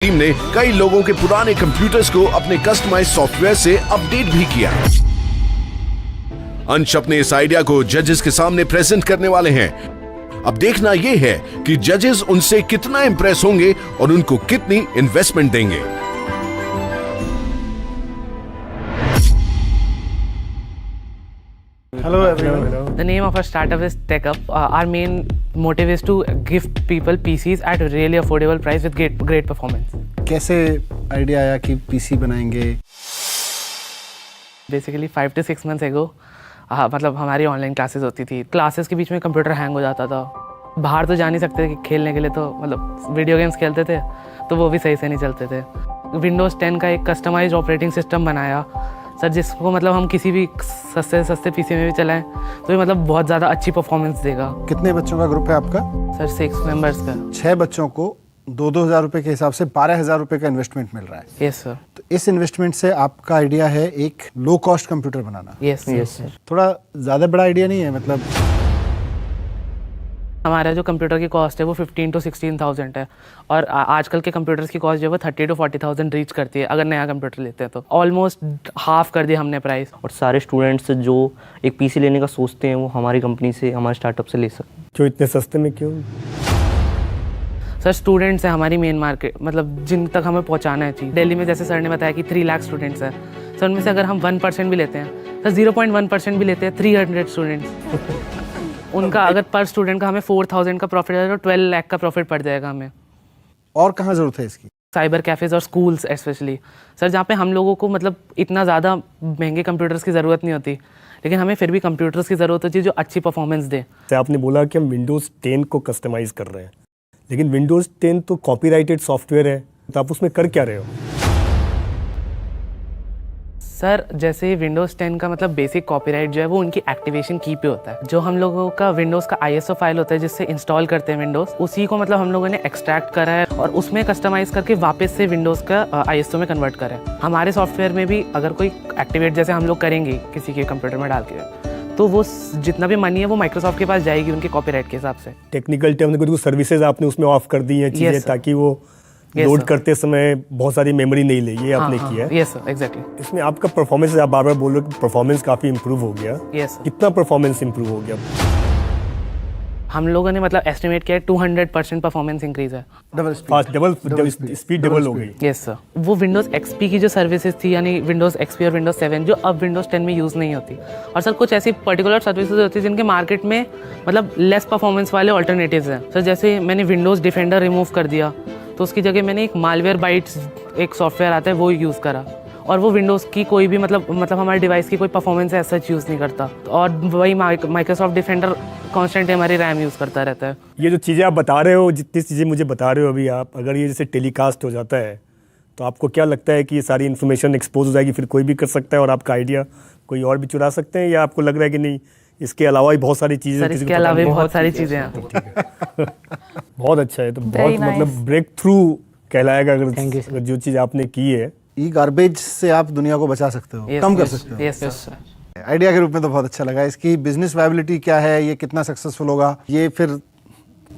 Team ने कई लोगों के पुराने कंप्यूटर्स को अपने कस्टमाइज सॉफ्टवेयर से अपडेट भी किया। अंश अपने इस आइडिया को जजेस के सामने प्रेजेंट करने वाले हैं। अब देखना यह है कि जजेस उनसे कितना इंप्रेस होंगे और उनको कितनी इन्वेस्टमेंट देंगे। Hello everyone. The name of our startup is TechUp. Our main motive is to give people PCs at a really affordable price with great performance. कैसे आइडिया आया कि पीसी बनाएंगे? Basically 5 to 6 months ago, मतलब हमारी online classes होती थी। Classes के बीच में कंप्यूटर हैंग हो जाता था। बाहर तो जा नहीं सकते थे खेलने के लिए, तो मतलब वीडियो गेम्स खेलते थे तो वो भी सही से नहीं चलते थे। Windows 10 का एक कस्टमाइज्ड ऑपरेटिंग सिस्टम बनाया सर, जिसको मतलब हम किसी भी सस्ते पीसी में भी चलाएं तो ये मतलब बहुत ज़्यादा अच्छी परफॉर्मेंस देगा। कितने बच्चों का ग्रुप है आपका? सर 6 मेंबर्स का। 6 बच्चों को 2-2 हज़ार रुपए के हिसाब से 12,000 रुपए का इन्वेस्टमेंट मिल रहा है। Yes sir. तो इस इन्वेस्टमेंट से आपका आइडिया है एक लो कॉस्ट कंप्यूटर बनाना। Yes sir. थोड़ा ज़्यादा बड़ा आइडिया नहीं है? मतलब हमारा जो कंप्यूटर की कॉस्ट है वो 15 to 16,000 है और आजकल के कंप्यूटर्स की कॉस्ट जो है वो 30 to 40,000 रीच करती है अगर नया कंप्यूटर लेते हैं तो। ऑलमोस्ट हाफ कर दिया हमने प्राइस। और सारे स्टूडेंट्स जो एक पीसी लेने का सोचते हैं वो हमारी कंपनी से, हमारे स्टार्टअप से ले सकते हैं। क्यों इतने सस्ते में क्यों? सर स्टूडेंट्स है हमारी मेन मार्केट, मतलब जिन तक हमें पहुंचाना है चीज़। दिल्ली में जैसे सर ने बताया कि 3 लाख स्टूडेंट्स हैं सर, उनमें से अगर हम 1% भी लेते हैं सर, 0.1% भी लेते हैं 300 स्टूडेंट्स उनका अगर पर स्टूडेंट का हमें 4,000 का प्रॉफिट है तो 12 लाख का प्रॉफिट पड़ जाएगा हमें। और कहाँ ज़रूरत है इसकी? साइबर कैफ़ेज़ और स्कूल्स स्पेशली सर, जहाँ पे हम लोगों को मतलब इतना ज़्यादा महंगे कंप्यूटर्स की ज़रूरत नहीं होती, लेकिन हमें फिर भी कंप्यूटर्स की ज़रूरत होती है जो अच्छी परफॉर्मेंस दे। आपने बोला कि हम विंडोज़ 10 को कस्टमाइज़ कर रहे हैं, लेकिन विंडोज़ 10 तो कॉपीराइटेड सॉफ्टवेयर है, तो आप उसमें कर क्या रहे हो? सर जैसे विंडोज़ 10 का मतलब बेसिक कॉपीराइट जो है वो उनकी एक्टिवेशन की पे होता है। जो हम लोगों का विंडोज़ का ISO फाइल होता है जिससे इंस्टॉल करते हैं विंडोज़, उसी को मतलब हम लोगों ने एक्सट्रैक्ट करा है और उसमें कस्टमाइज़ करके वापस से विंडोज़ का ISO में कन्वर्ट करा है। हमारे सॉफ्टवेयर में भी अगर कोई एक्टिवेट जैसे हम लोग करेंगे किसी के कंप्यूटर में डाल के, तो वो जितना भी मनी है वो माइक्रोसॉफ्ट के पास जाएगी उनके कॉपीराइट के हिसाब से। टेक्निकल टर्म में कुछ सर्विसेज आपने उसमें ऑफ कर दी हैं चीज़ें, ताकि वो लोड करते समय बहुत सारी मेमोरी नहीं ले, ये आपने किया है। Yes sir, exactly. इसमें आपका परफॉर्मेंस, आप बार बार बोल रहे हो कि परफॉर्मेंस काफ़ी इंप्रूव हो गया। Yes sir. कितना परफॉर्मेंस इंप्रूव हो गया? हम लोगों ने मतलब एस्टिमेट किया 200% परफॉर्मेंस इंक्रीज है। डबल स्पीड डबल हो गई। Yes sir. वो विंडोज़ XP की जो सर्विसेज थी यानी विंडोज़ XP और विंडोज़ 7 जो अब विंडोज़ 10 में यूज़ नहीं होती, और सर कुछ ऐसी पर्टिकुलर सर्विसेज होती है जिनके मार्केट में मतलब लेस परफॉर्मेंस वाले ऑल्टरनेटिव्स हैं। सर जैसे मैंने विंडोज़ डिफेंडर रिमूव कर दिया तो उसकी जगह मैंने एक मालवेयर बाइट्स एक सॉफ्टवेयर आता है वो यूज़ करा, और वो विंडोज़ की कोई भी मतलब हमारे डिवाइस की कोई परफॉर्मेंस ऐसा यूज़ नहीं करता, और वही माइक्रोसॉफ्ट डिफेंडर कॉन्स्टेंट हमारी रैम यूज़ करता रहता है। ये जो चीज़ें आप बता रहे हो, जितनी चीज़ें मुझे बता रहे हो अभी आप, अगर ये जैसे टेलीकास्ट हो जाता है तो आपको क्या लगता है कि ये सारी इन्फॉर्मेशन एक्सपोज हो जाएगी, फिर कोई भी कर सकता है और आपका आइडिया कोई और भी चुरा सकते हैं, या आपको लग रहा है कि नहीं इसके अलावा भी बहुत सारी चीज़ें? सर इसके अलावा भी बहुत सारी चीज़ें हैं। बहुत अच्छा है, तो बहुत मतलब ब्रेक थ्रू कहलाएगा अगर जो चीज़ आपने की है। ई गार्बेज से आप दुनिया को बचा सकते हो, कम कर सकते हो। Yes sir. आइडिया के रूप में तो बहुत अच्छा लगा। इसकी बिजनेस वायबिलिटी क्या है, ये कितना सक्सेसफुल होगा, ये फिर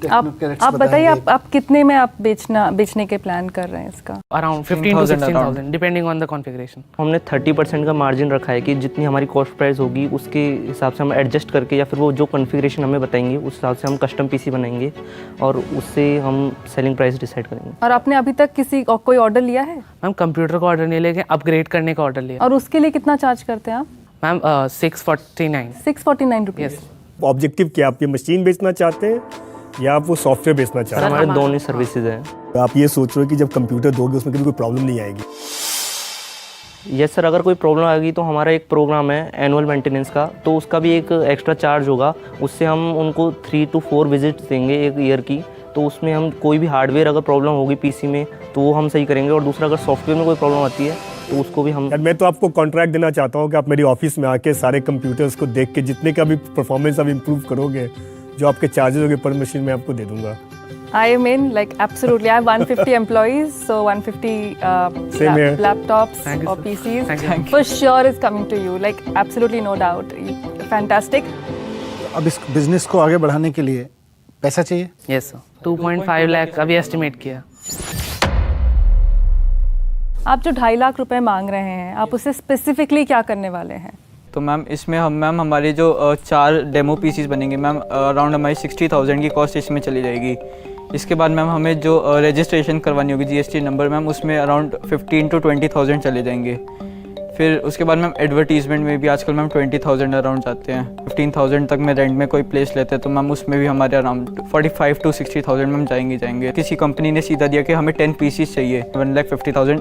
आप बताइए, आप कितने में आप बेचने के प्लान कर रहे हैं इसका? Around 15 to 16,000 depending on the configuration. हमने 30% का मार्जिन रखा है कि जितनी हमारी कॉस्ट प्राइस होगी उसके हिसाब से हम एडजस्ट करके, या फिर वो जो कॉन्फ़िगरेशन हमें बताएंगे उस हिसाब से हम कस्टम पीसी बनाएंगे और उससे हम सेलिंग प्राइस डिसाइड करेंगे। और आपने अभी तक कोई ऑर्डर लिया है? मैम कंप्यूटर का ऑर्डर नहीं लेके अपग्रेड करने का ऑर्डर लिया। और उसके लिए कितना चार्ज करते हैं आप? Ma'am 649 rupees. ऑब्जेक्टिव क्या, आप ये मशीन बेचना चाहते हैं या आप वो सॉफ्टवेयर बेचना चाहते हैं? हमारे दोनों सर्विसेज हैं। आप ये सोच रहे हो कि जब कंप्यूटर दोगे उसमें कभी कोई प्रॉब्लम नहीं आएगी? यस सर, अगर कोई प्रॉब्लम आएगी तो हमारा एक प्रोग्राम है एनुअल मेंटेनेंस का, तो उसका भी एक एक्स्ट्रा चार्ज होगा। उससे हम उनको 3 to 4 विजिट्स देंगे एक ईयर की, तो उसमें हम कोई भी हार्डवेयर अगर प्रॉब्लम होगी पीसी में तो वो हम सही करेंगे, और दूसरा अगर सॉफ्टवेयर में कोई प्रॉब्लम आती है तो उसको भी हम। मैं तो आपको कॉन्ट्रैक्ट देना चाहता हूँ कि आप मेरी ऑफिस में आके सारे कंप्यूटर्स को देख के जितने का भी परफॉर्मेंस आप इम्प्रूव करोगे, जो आपके चार्जेस होंगे पर मशीन में आपको दे दूंगा। I mean, like absolutely. I have 150 employees, so 150 laptops or PCs. Thank you. For sure is coming to you. Like absolutely no doubt. Fantastic. अब इस बिजनेस को आगे बढ़ाने के लिए पैसा चाहिए। Yes sir. 2.5 लाख अभी एस्टिमेट किया। आप जो 2.5 लाख रुपए मांग रहे हैं, आप उससे स्पेसिफिकली क्या करने वाले हैं? तो मैम इसमें मैम हमारे जो 4 डेमो पीसीस बनेंगे मैम, अराउंड हमारी 60,000 की कॉस्ट इसमें चली जाएगी। इसके बाद मैम हमें जो रजिस्ट्रेशन करवानी होगी GST नंबर मैम, उसमें अराउंड 15 to 20,000 चले जाएंगे। फिर उसके बाद मैम एडवर्टीजमेंट में भी आजकल मैम 20,000 अराउंड जाते हैं। 15,000 तक में रेंट में कोई प्लेस लेते हैं तो मैम उसमें भी हमारे अराउंड 45 to 60,000 मैम जाएंगे। किसी कंपनी ने सीधा दिया कि हमें 10 पीसीस चाहिए, 1,50,000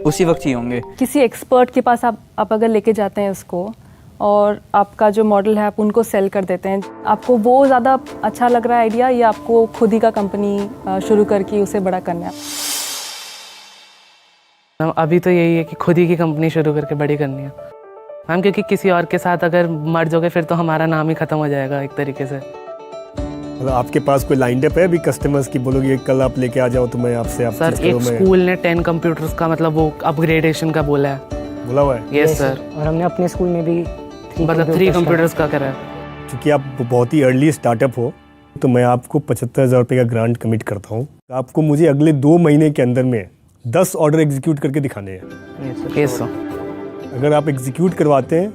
उसी वक्त चाहिए होंगे। किसी एक्सपर्ट के पास आप अगर लेके जाते हैं उसको और आपका जो मॉडल है आप उनको सेल कर देते हैं, आपको वो ज़्यादा अच्छा लग रहा है आइडिया, या आपको खुद ही का कंपनी शुरू करके उसे बड़ा करना है? अभी तो यही है कि खुद ही की कंपनी शुरू करके बड़ी करनी है मैम, क्योंकि किसी और के साथ अगर मर्ज हो गए फिर तो हमारा नाम ही ख़त्म हो जाएगा एक तरीके से। मतलब आपके पास कोई लाइन अप है अभी कस्टमर्स की, बोलोगे कल आप लेके आ जाओ तो मैं आपसे आप सर एक स्कूल ने 10 कंप्यूटर्स का मतलब वो अपग्रेडेशन का बोला है। बोला हुआ है? यस सर, और हमने अपने स्कूल में भी मतलब 3 कंप्यूटर्स का करा है। क्योंकि आप बहुत ही अर्ली स्टार्टअप हो तो मैं आपको 75,000 रुपये का ग्रांट कमिट करता हूँ। आपको मुझे अगले 2 महीने के अंदर में 10 ऑर्डर एग्जीक्यूट करके दिखाने हैं। यस सर, अगर आप एग्जीक्यूट करवाते हैं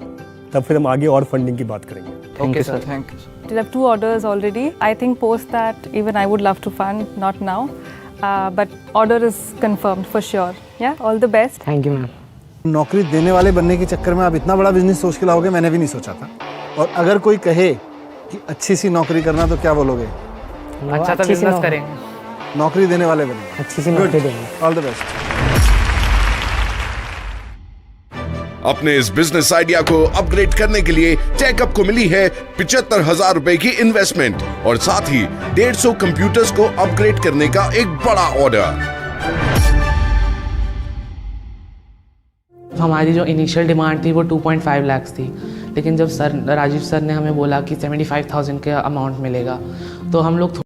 तब फिर हम आगे और फंडिंग की बात करेंगे। Okay sir, thank you. You have 2 orders already. I think post that even I would love to fund, not now, but order is confirmed for sure. Yeah, all the best. Thank you ma'am. नौकरी देने वाले बनने के चक्कर में आप इतना बड़ा बिजनेस सोच के लाओगे, मैंने भी नहीं सोचा था। और अगर कोई कहे कि अच्छी सी नौकरी करना तो क्या बोलोगे? अच्छा तो अच्छी सी बिजनेस नौकरी- करेंगे। नौकरी देने वाले बने। अच्छी सी नौकरी देंगे। All the best. अपने इस बिजनेस आइडिया को अपग्रेड करने के लिए टेकअप को मिली है 75,000 रुपए की इन्वेस्टमेंट और साथ ही 150 कंप्यूटर्स को अपग्रेड करने का एक बड़ा ऑर्डर। हमारी जो इनिशियल डिमांड थी वो 2.5 लाख थी, लेकिन जब राजीव सर ने हमें बोला कि 75,000 के अमाउंट मिलेगा तो हम लोग